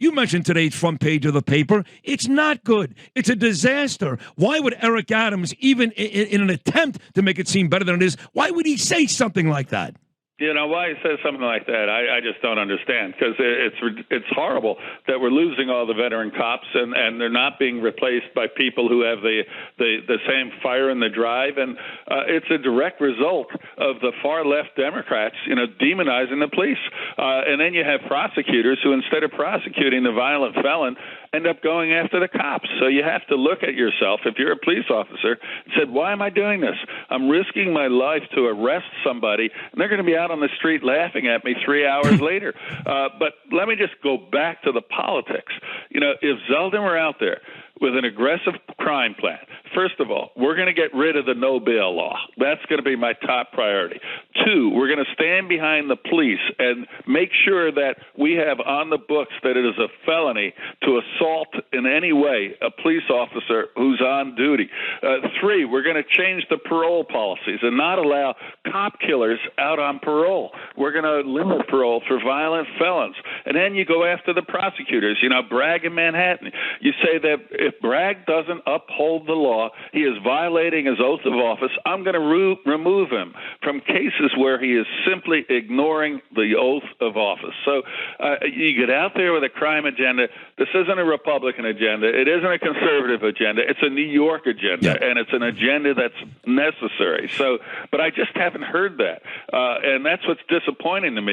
You mentioned today's front page of the paper. It's not good. It's a disaster. Why would Eric Adams, even in an attempt to make it seem better than it is, why would he say something like that? You know, why he says something like that, I just don't understand, because it's horrible that we're losing all the veteran cops and they're not being replaced by people who have the same fire in the drive. And it's a direct result of the far left Democrats, demonizing the police. And then you have prosecutors who, instead of prosecuting the violent felon, end up going after the cops. So you have to look at yourself, if you're a police officer, and said, why am I doing this? I'm risking my life to arrest somebody, and they're going to be out on the street laughing at me 3 hours later. But let me just go back to the politics. If Zeldin were out there with an aggressive crime plan, first of all, we're going to get rid of the no bail law. That's going to be my top priority. 2, we're going to stand behind the police and make sure that we have on the books that it is a felony to assault in any way a police officer who's on duty. 3, we're going to change the parole policies and not allow cop killers out on parole. We're going to limit parole for violent felons. And then you go after the prosecutors. Bragg in Manhattan. You say that if Bragg doesn't uphold the law, he is violating his oath of office. I'm going to remove him from cases where he is simply ignoring the oath of office. So you get out there with a crime agenda. This isn't a Republican agenda. It isn't a conservative agenda. It's a New York agenda, and it's an agenda that's necessary. So, but I just haven't heard that, and that's what's disappointing to me.